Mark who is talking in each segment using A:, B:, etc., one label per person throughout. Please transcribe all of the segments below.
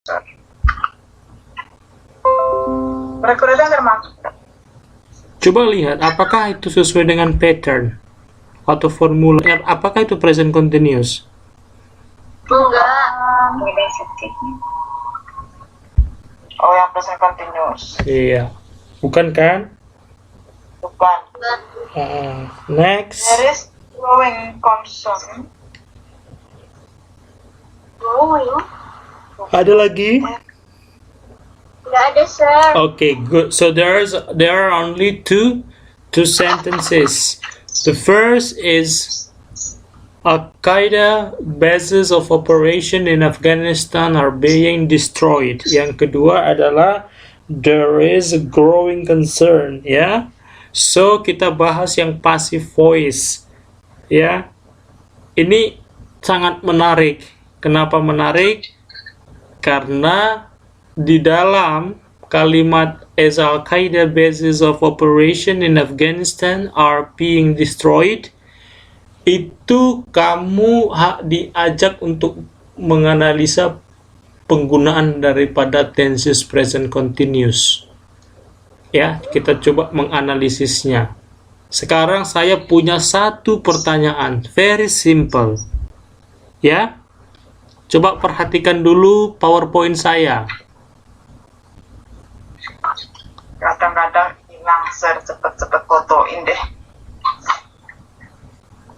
A: sir. Rekrutnya termasuk.
B: Coba lihat apakah itu sesuai dengan pattern atau formula. Apakah itu present continuous?
C: Enggak.
A: Oh, yang present continuous.
B: Iya. Bukan kan?
A: Bukan.
B: Next.
A: There is growing concern.
C: Growing?
B: Ada lagi?
C: Enggak ada, sir.
B: Okay, good. So there are only two sentences. The first is Al-Qaeda bases of operation in Afghanistan are being destroyed. Yang kedua adalah there is a growing concern, ya. So kita bahas yang passive voice, ya. Ini sangat menarik. Kenapa menarik? Karena di dalam kalimat as Al-Qaeda bases of operation in Afghanistan are being destroyed, itu kamu diajak untuk menganalisa penggunaan daripada tenses present continuous. Ya, kita coba menganalisisnya. Sekarang saya punya satu pertanyaan, very simple. Ya. Coba perhatikan dulu PowerPoint saya.
A: Kadang-kadang hilang, sir. Cepet-cepet fotoin deh.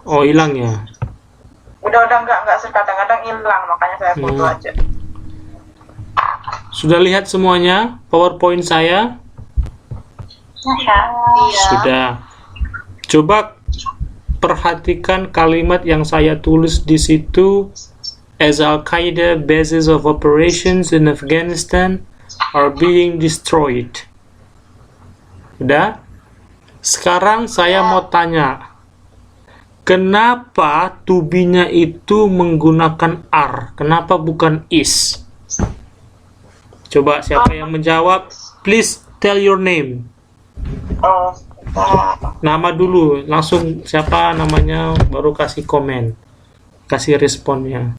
B: Oh, hilang ya?
A: Udah enggak, sir. Kadang-kadang hilang, makanya saya foto aja.
B: Sudah lihat semuanya PowerPoint saya?
C: Iya.
B: Sudah. Coba perhatikan kalimat yang saya tulis di situ. As Al-Qaeda bases of operations in Afghanistan are being destroyed. Udah? Sekarang saya mau tanya, kenapa to be-nya itu menggunakan are? Kenapa bukan is? Coba siapa yang menjawab? Please tell your name.
A: Oh,
B: Nama dulu, langsung siapa namanya, baru kasih komen, kasih responnya.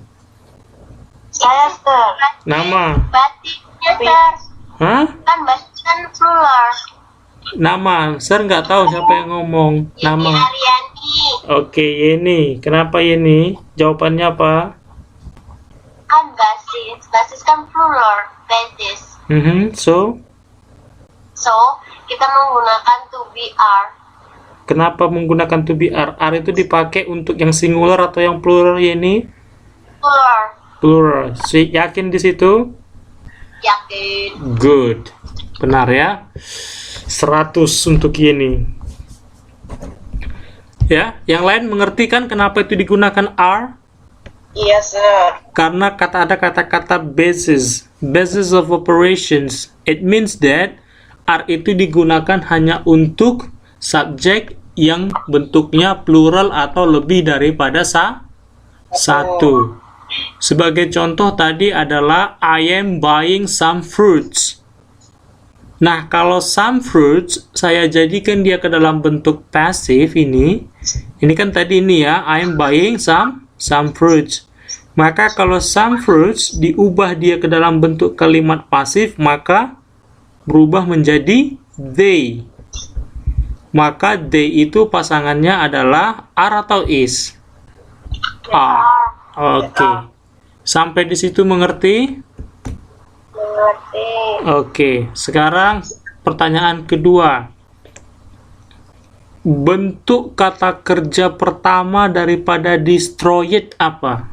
C: Saya, sir.
B: Nama?
C: Batiknya, sir.
B: Hah?
C: Kan batik kan plural.
B: Nama? Sir nggak tahu siapa yang ngomong.
C: Ini
B: Nama?
C: Ariani.
B: Oke, Yeni. Kenapa Yeni? Jawabannya apa?
C: Kan basis. Basis kan plural. Basis.
B: So,
C: kita menggunakan to be are.
B: kenapa menggunakan to be are? Are itu dipakai untuk yang singular atau yang plural, Yeni?
C: Plural.
B: Plural. Yakin di situ?
C: Yakin.
B: Good. Benar ya? 100 untuk Yeni. Ya, yang lain mengerti kan kenapa itu digunakan are?
A: iya, sir.
B: Karena ada kata-kata basis of operations. It means that are itu digunakan hanya untuk subjek yang bentuknya plural atau lebih daripada satu. Sebagai contoh tadi adalah I am buying some fruits. Nah, kalau some fruits saya jadikan dia ke dalam bentuk pasif ini kan tadi ini ya, I am buying some fruits. Maka kalau some fruits diubah dia ke dalam bentuk kalimat pasif, maka berubah menjadi they. Maka they itu pasangannya adalah are atau is? Are. Oke. Sampai di situ mengerti?
C: Mengerti.
B: Oke. Sekarang pertanyaan kedua. Bentuk kata kerja pertama daripada destroyed apa?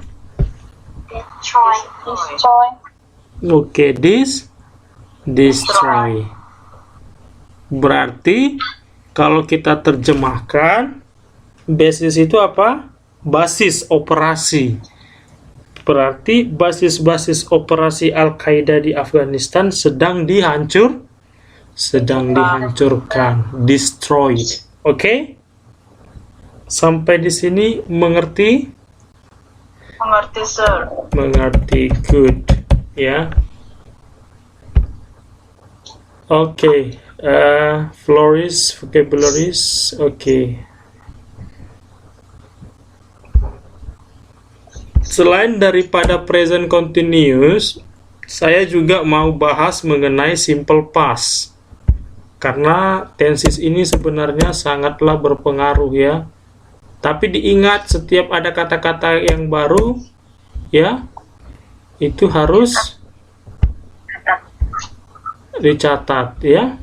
C: Destroy. Destroy.
B: Oke, destroy. Berarti kalau kita terjemahkan, basis itu apa? Basis operasi. Berarti basis-basis operasi Al-Qaeda di Afghanistan sedang dihancurkan, destroyed. Oke? Sampai di sini mengerti?
A: Mengerti, sir.
B: Mengerti, good. Ya. Oke. Floris, vocabularies. Oke. Selain daripada present continuous, saya juga mau bahas mengenai simple past. Karena tenses ini sebenarnya sangatlah berpengaruh ya. Tapi diingat setiap ada kata-kata yang baru ya, itu harus dicatat ya.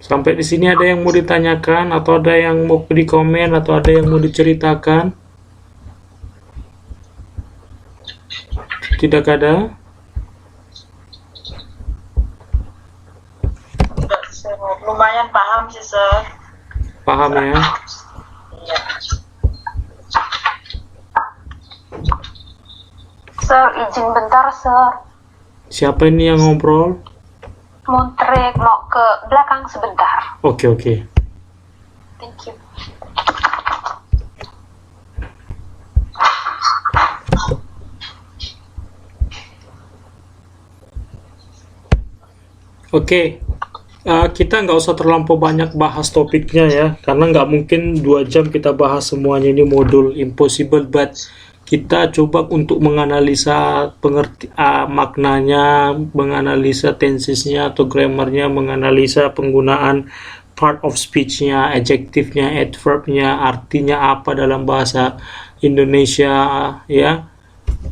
B: Sampai di sini ada yang mau ditanyakan atau ada yang mau dikomen atau ada yang mau diceritakan? Tidak ada?
A: Enggak, sir. Lumayan paham sih, sir.
B: Paham ya?
A: Iya.
C: Sir, izin bentar, sir.
B: Siapa ini yang ngobrol?
C: Mau trek, mau ke belakang sebentar.
B: Oke.
C: Thank you.
B: Oke. Kita nggak usah terlampau banyak bahas topiknya ya, karena nggak mungkin 2 jam kita bahas semuanya, ini modul impossible, but kita coba untuk menganalisa maknanya, menganalisa tensesnya atau grammarnya, menganalisa penggunaan part of speech-nya, adjektifnya, adverbnya, artinya apa dalam bahasa Indonesia ya.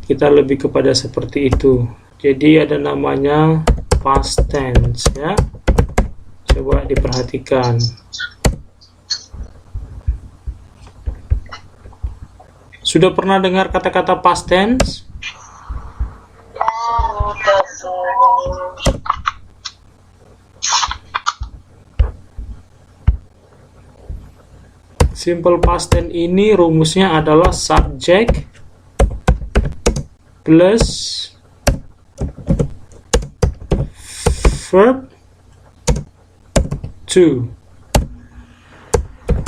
B: Kita lebih kepada seperti itu. Jadi ada namanya past tense ya. Coba diperhatikan. Sudah pernah dengar kata-kata past tense?
A: Sudah, sir.
B: Simple past tense ini rumusnya adalah subject plus verb to.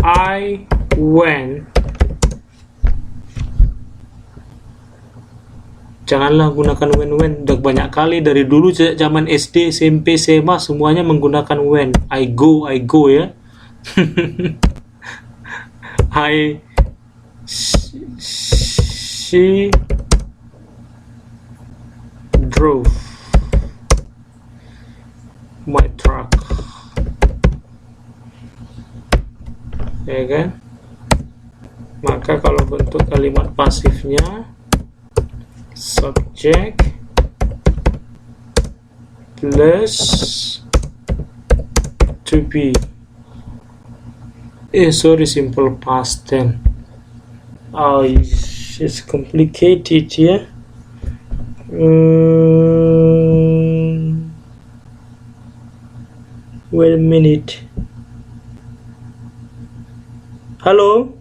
B: I went. Janganlah gunakan when. Udah banyak kali dari dulu zaman SD, SMP, SMA semuanya menggunakan when. I go ya. She drove my truck. Ya kan? Maka kalau bentuk kalimat pasifnya subject plus to be. Simple past tense. Oh, it's complicated ya. Wait a minute. Halo?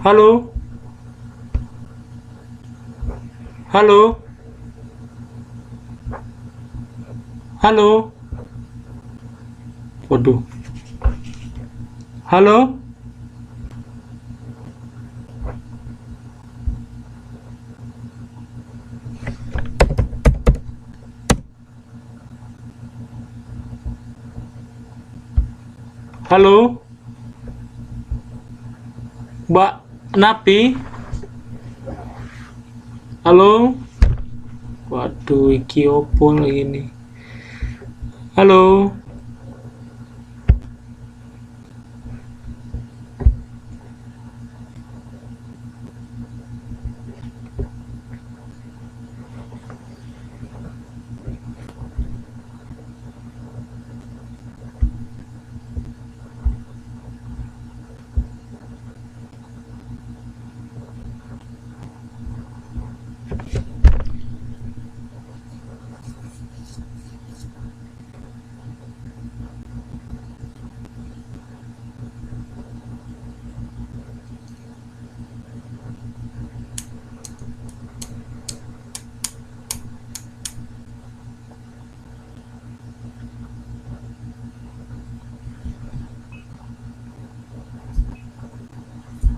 B: Halo? Halo? Halo? Waduh. Halo? Halo? Mbak Napi? Halo? Waduh, iki opo lagi nih. Halo?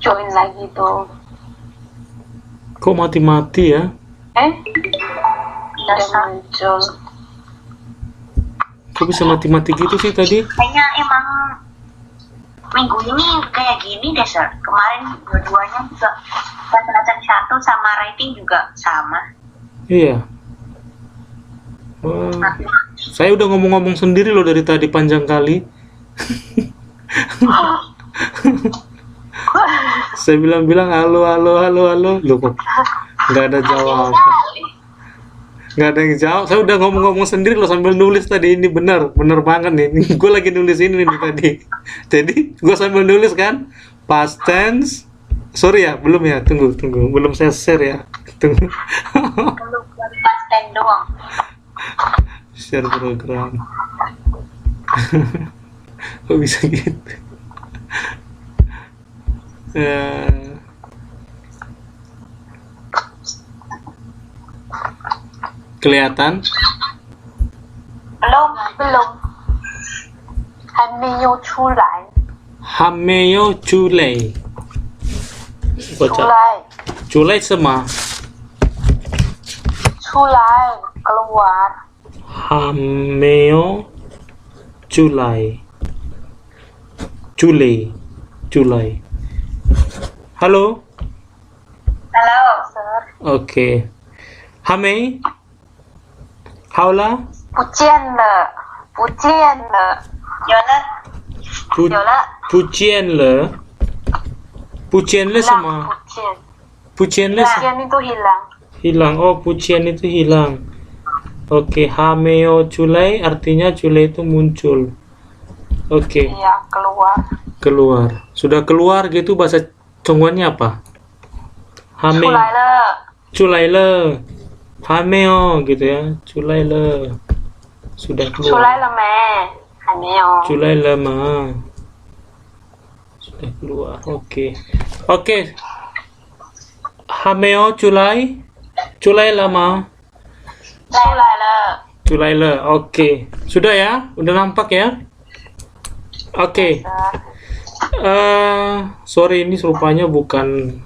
C: Join lagi tuh.
B: Kok mati-mati ya?
C: Udah muncul.
B: Kok bisa mati-mati gitu sih tadi?
D: Kayaknya emang minggu ini kayak gini deh, Sir. Kemarin dua-duanya juga bahasa 1 sama writing juga sama.
B: Iya. Saya udah ngomong-ngomong sendiri loh dari tadi panjang kali. Saya bilang-bilang halo. Loh kok nggak ada jawab. Nggak ada yang jawab. Saya udah ngomong-ngomong sendiri loh sambil nulis tadi. Ini bener banget nih. Gue lagi nulis ini nih tadi. Jadi gue sambil nulis kan past tense. Sorry ya, belum ya. Tunggu. Belum saya share ya. Tunggu.
D: Belum pas ten doang.
B: Share program. Kok bisa gitu? Kelihatan?
C: Belum. Hamiyo chulai.
B: Hameyo chulei. Baca. Chulei sama.
C: Chulai keluar.
B: Hameyo chulai. Chulai. Halo?
D: Halo.
B: Oke. Hame? Haula?
C: 不见了。
D: Yola.
B: Pujian le sama. Pujian le
C: Pujian itu hilang.
B: hilang. Oh, pujian itu hilang. Oke, hameo chulai artinya chulai itu muncul. Oke.
C: Iya,
B: Keluar. Sudah keluar gitu bahasa Chongguannya apa? Hame. Chulai le. Hameo gitu ya. Chulai le. Sudah keluar. Chulai le ma. Sudah keluar. Oke. Hameo chulai. Chulai lama. Chulai le. Oke. Sudah ya? Udah nampak ya? Oke. Sorry, ini rupanya bukan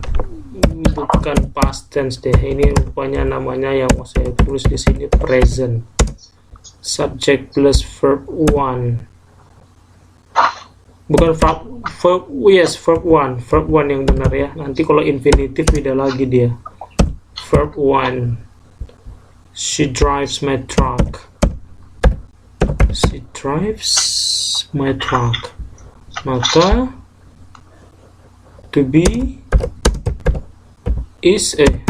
B: past tense deh. Ini rupanya namanya yang mau saya tulis di sini present. Subject plus verb 1. Bukan verb 1. Verb 1 yang benar ya. Nanti kalau infinitif beda lagi dia. Verb 1. She drives my truck. Maka to be is am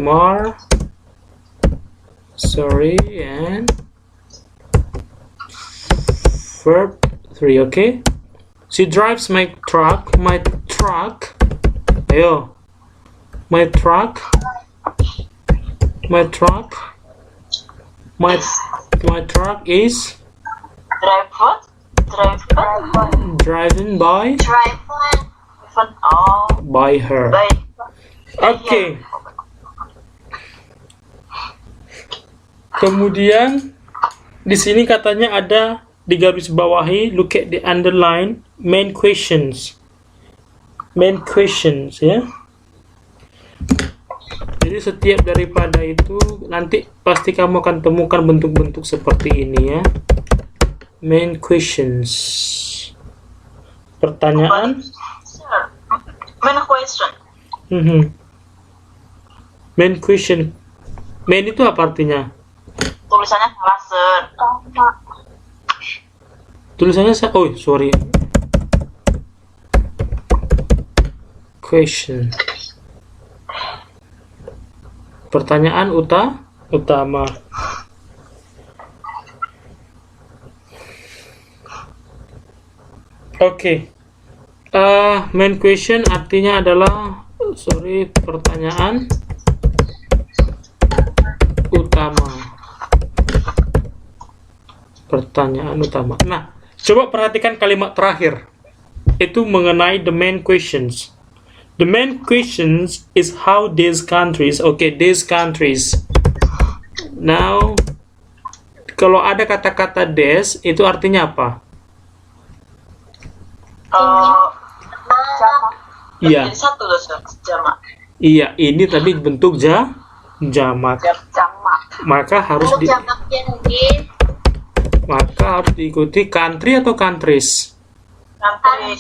B: are and verb 3. Okay, she drives my truck. Ayo, my truck is driven by her. Oke. Kemudian di sini katanya ada di garis bawahi, look at the underline main questions ya. Jadi setiap daripada itu nanti pasti kamu akan temukan bentuk-bentuk seperti ini ya. Main questions. Pertanyaan.
D: Main question.
B: Main question. Main itu apa artinya?
D: Tulisannya salah, Sir.
B: Tulisannya sorry. Question. Pertanyaan utama. Oke. Main question artinya adalah pertanyaan utama. Nah, coba perhatikan kalimat terakhir. Itu mengenai the main questions. The main questions is how these countries. These countries. Now, kalau ada kata-kata des, itu artinya apa?
C: Jamak.
B: Iya.
A: Jadi satu loh, jamak.
B: Iya, ini tadi bentuk jamak.
C: Jamak.
B: Maka harus
D: jamaknya mungkin
B: diikuti country atau countries.
A: Country.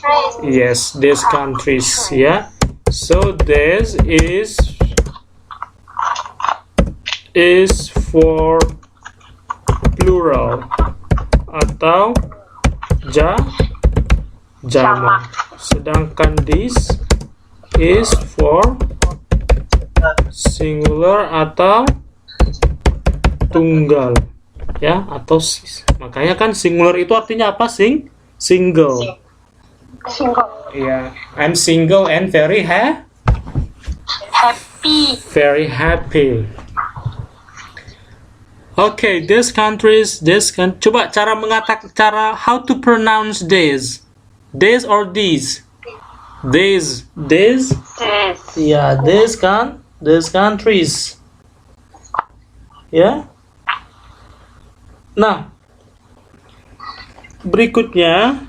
B: Yes, these countries, ya. So this is for plural atau jamak. Sedangkan this is for singular atau tunggal, ya, atau makanya kan singular itu artinya apa? Single.
C: Single.
B: Yeah, I'm single and very
C: Happy.
B: very happy. Okay, these countries, coba cara how to pronounce this or these. These.
C: This.
B: Yeah, these countries. Ya. Nah, berikutnya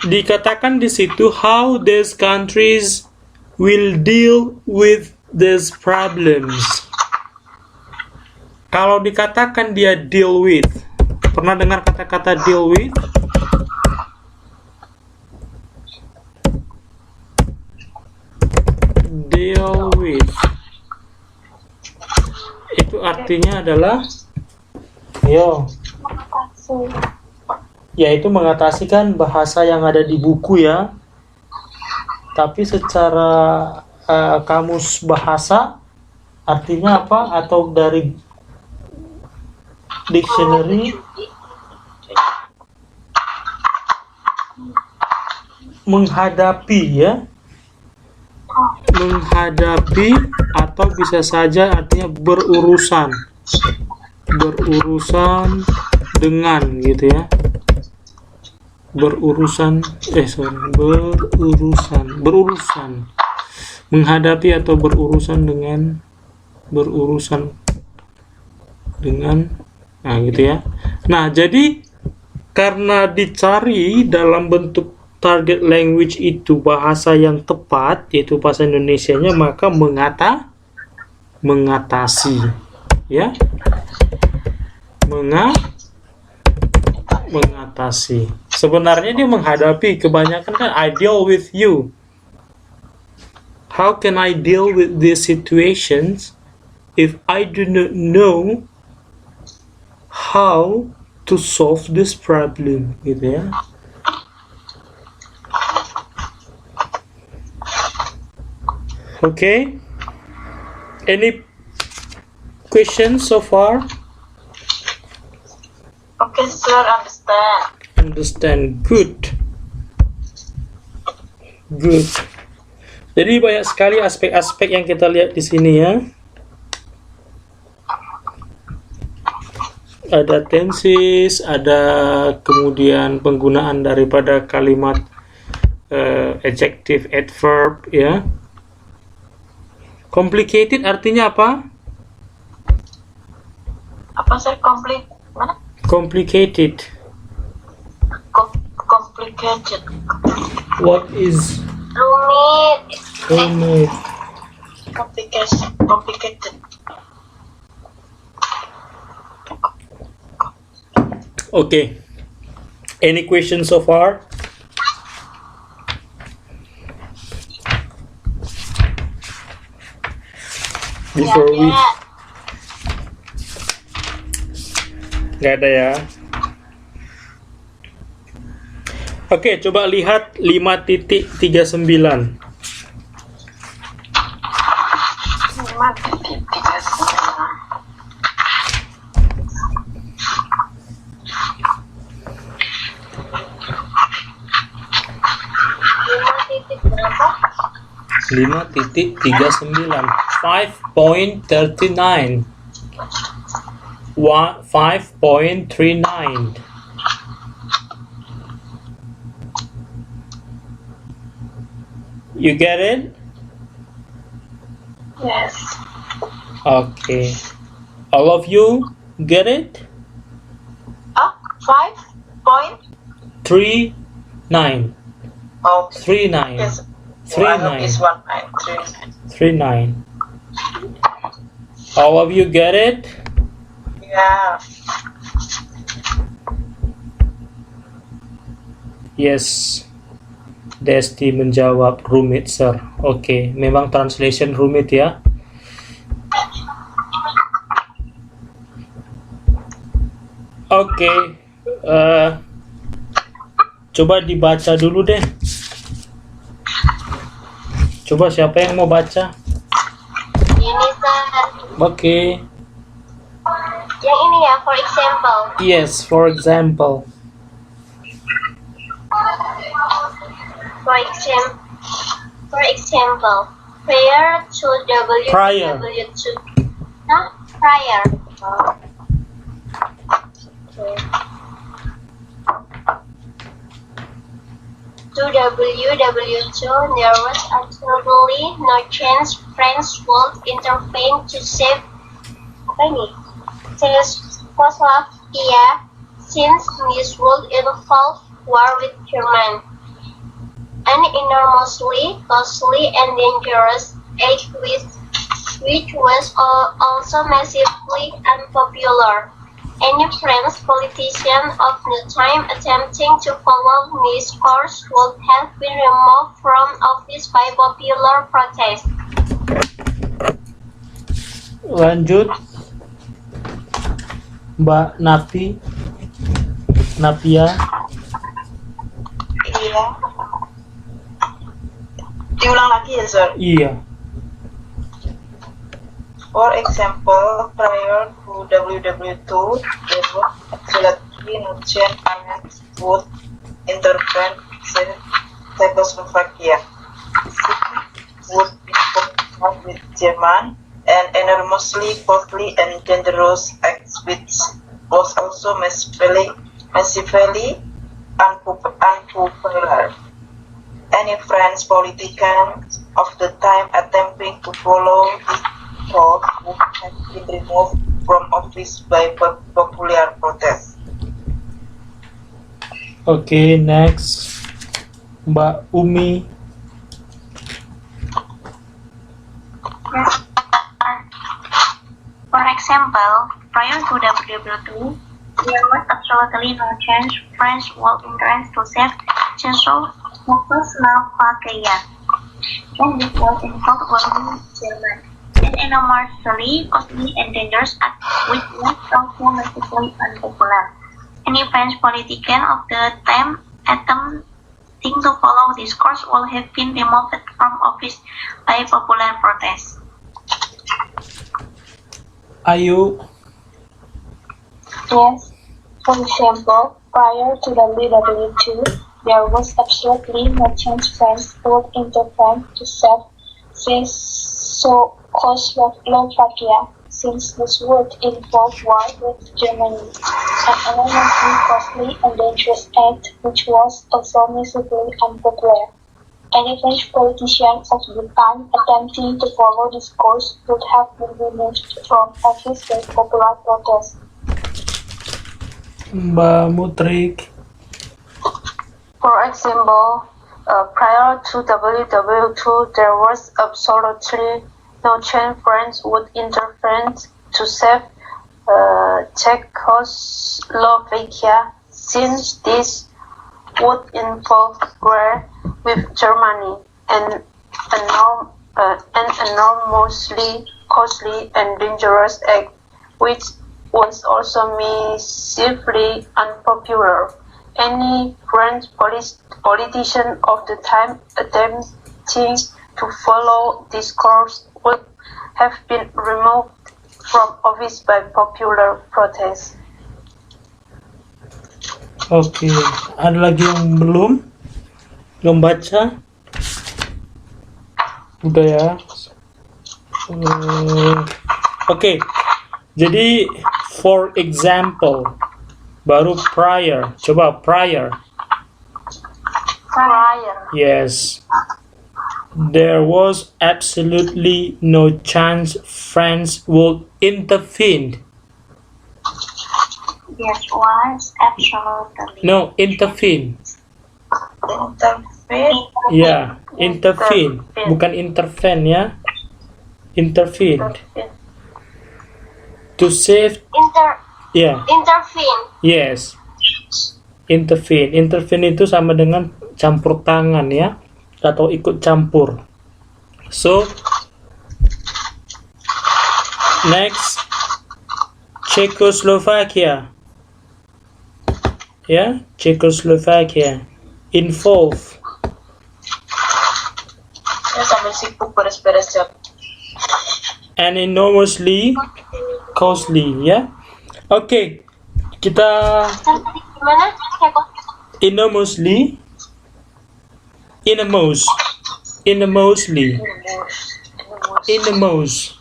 B: dikatakan di situ how these countries will deal with these problems. Kalau dikatakan dia deal with, pernah dengar kata-kata deal with? Deal with itu artinya adalah yaitu mengatasi kan bahasa yang ada di buku, ya. Tapi secara kamus bahasa artinya apa, atau dari dictionary, menghadapi, ya. Menghadapi atau bisa saja artinya berurusan dengan, gitu ya. Berurusan menghadapi atau berurusan dengan nah gitu ya. Nah, jadi karena dicari dalam bentuk target language itu bahasa yang tepat, yaitu bahasa Indonesianya, maka mengatasi, ya. Mengatasi. Sebenarnya dia menghadapi, kebanyakan kan I deal with you. How can I deal with these situations if I do not know how to solve this problem, gitu ya. Okay. Any questions so far?
A: Okay, sir, understand.
B: Good. Jadi banyak sekali aspek-aspek yang kita lihat di sini, ya. Ada tenses, ada kemudian penggunaan daripada kalimat adjective, adverb, ya. Complicated artinya apa?
A: Apa, sir? Mana?
B: Complicated.
A: Complicated.
B: What is
D: rumit.
B: rumit?
A: Complicated.
B: Okay. Any questions so far? Before we nggak ada, ya. Oke, coba lihat 5.39. 5.39. 5.39. 5.39. You get it?
A: Yes.
B: Okay. All of you get it?
A: 5.39.
B: 39.
A: Okay.
B: 39.
A: Yes. So I hope
B: 39.
A: it's 1, 9, 3, 9.
B: 39. All of you get it?
A: Yeah.
B: Yes. Desti menjawab rumit, sir. Oke, memang translation rumit ya. Oke, coba dibaca dulu deh. Coba siapa yang mau baca?
C: Ini sir.
B: Oke.
C: Yang ini ya, for example.
B: Yes, for example.
C: For example, prior to
B: Prior.
C: www2. Huh? Prior. Okay. To www2, there was absolutely no chance France would intervene to save apa ini? Czechoslovakia, since this would involve war with Germany. An enormously costly and dangerous act which was also massively unpopular. Any French politician of the time attempting to follow this course would have been removed from office by popular protest.
B: Lanjut, Mbak Napia.
A: Iya. Diulang lagi ya, sir.
B: Iya.
A: For example, prior to WW2, there was absolutely no chance France would intervene in Czechoslovakia. Would be war with Germany, an enormously costly and dangerous act which was also massively unpopular. Any French politician of the time attempting to follow this course would have been removed from office by popular protest.
B: Oke, next. Mbak Umi.
D: For example, prior to WW2, there was absolutely no chance France would intervene to save Czechoslovakia, and this was involved with Germany. An enormously costly and dangerous act which was also massively unpopular. Any French politician of the time attempting to follow this course would have been removed from office by popular protest.
B: Ayu.
E: Yes. For example, prior to WW2, there was absolutely no chance France would intervene to save Czechoslovakia, since this would involve war with Germany, an enormously costly and dangerous act which was also massively unpopular. Any French politician of the time attempting to follow this course would have been removed from office by popular protest.
B: Mbak Mutrik.
C: For example, prior to WW2, there was absolutely no chance France would intervene to save Czechoslovakia, since this would involve war with Germany, and an enormously costly and dangerous act which was also massively unpopular. Any French politician of the time attempting to follow this course would have been removed from office by popular protest.
B: Oke, ada lagi yang belum baca? Udah ya. Oke, jadi for example, baru prior. Coba prior. Yes. There was absolutely no chance France would intervene.
D: Yes, was absolutely.
B: No, intervene.
A: Intervene.
B: Ya, intervene. Bukan intervene ya. Intervene. To save, ya.
C: Intervene.
B: Yes. Intervene. Intervene itu sama dengan campur tangan ya, atau ikut campur. So, next, Czechoslovakia. Ya, Czechoslovakia. Involve.
A: Ya sambil sibuk beres-beres job.
B: And enormously costly ya. Oke, kita
C: Gimana?
B: enormously, innermost, innermostly, innermost,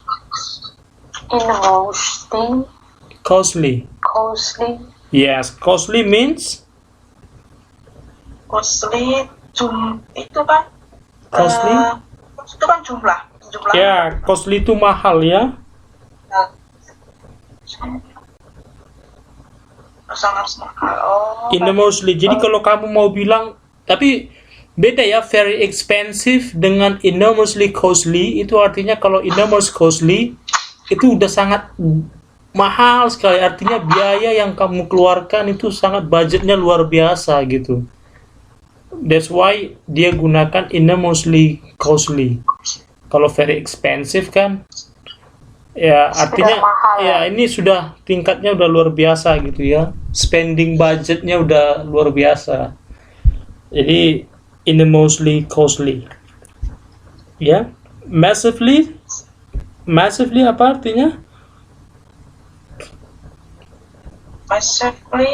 E: Innermostly,
B: costly.
E: closely,
B: Yes, costly means
A: Costly itu kan
B: costly.
A: itu kan jumlah
B: Ya, costly itu mahal ya.
A: sangat mahal. Oh,
B: Enormously. Jadi kalau kamu mau bilang, tapi beda ya, very expensive dengan enormously costly. Itu artinya kalau enormous costly itu udah sangat mahal sekali. Artinya biaya yang kamu keluarkan itu sangat, budgetnya luar biasa gitu. That's why dia gunakan enormously costly. Kalau very expensive kan, ya artinya
E: mahal,
B: ya ini sudah tingkatnya udah luar biasa gitu ya. Spending budgetnya udah luar biasa. Jadi enormously costly. Ya, massively. Massively apa artinya?
A: massively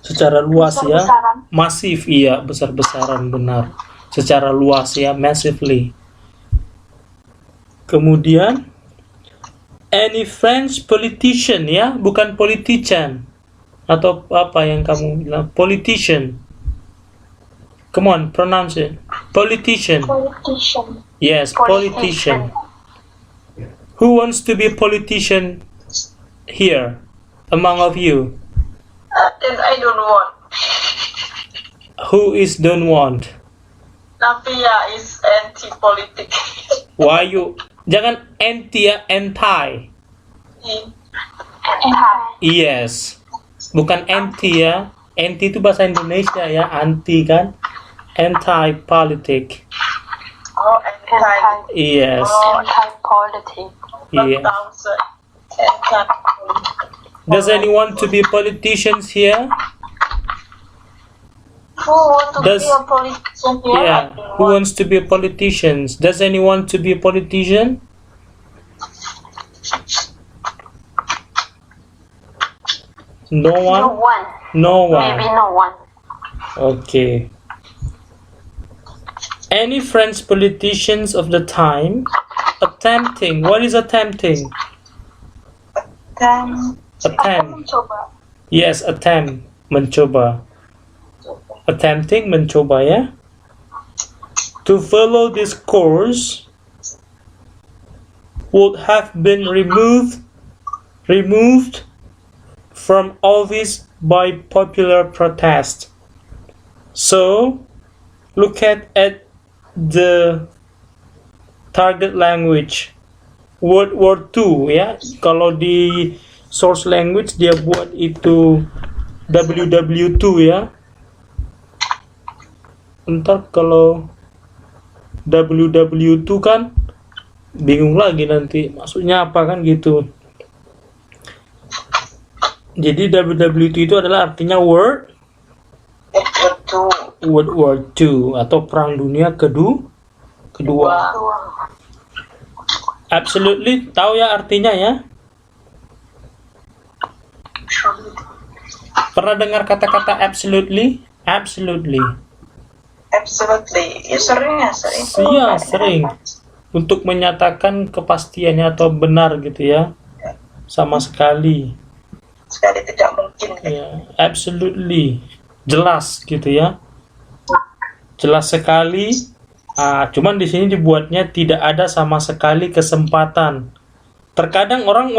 B: Secara luas ya.
E: besar-besaran.
B: Masif, iya, besar-besaran, benar. Secara luas ya, massively. Kemudian any French politician ya, bukan politician. Atau apa yang kamu bilang? Politician. Come on, pronounce it. Politician.
E: Politician.
B: Yes, politician. Who wants to be a politician here among of you?
A: and I don't want.
B: Who is don't want?
A: Navia is anti-politik.
B: Why you? Jangan anti ya, anti. Yes. Bukan anti ya. Anti itu bahasa Indonesia ya, anti kan? Anti-politik.
A: Oh, anti.
B: Yes.
E: Anti-politic.
B: Yeah. Does anyone to be politicians here?
C: Who want to
B: Does-
C: be a politician here?
B: Yeah. Who wants to be politicians? Does anyone to be a politician? No
E: No
B: one?
E: one.
B: No
E: Maybe
B: one.
E: no one.
B: Okay. Any French politicians of the time attempting? What is attempting?
A: Then
B: Attempt.
E: Coba.
B: Yes, attempt. Mencoba. Attempting, mencoba ya. To follow this course would have been removed from office by popular protest. So, look at the target language. Word 2 ya. Kalau di source language dia buat itu WW2 ya. Ntar kalau WW2 kan bingung lagi nanti maksudnya apa kan gitu. Jadi WW2 itu adalah artinya World War II atau Perang Dunia Kedua. Absolutely, tahu ya artinya ya? Pernah dengar kata-kata absolutely? Absolutely.
A: absolutely. Ya sering.
B: Iya, sering. Untuk menyatakan kepastiannya atau benar gitu ya. Sama sekali.
A: Sekali tidak mungkin.
B: Ya, absolutely. Jelas gitu ya. Jelas sekali. Cuman di sini dibuatnya tidak ada sama sekali kesempatan Terkadang orang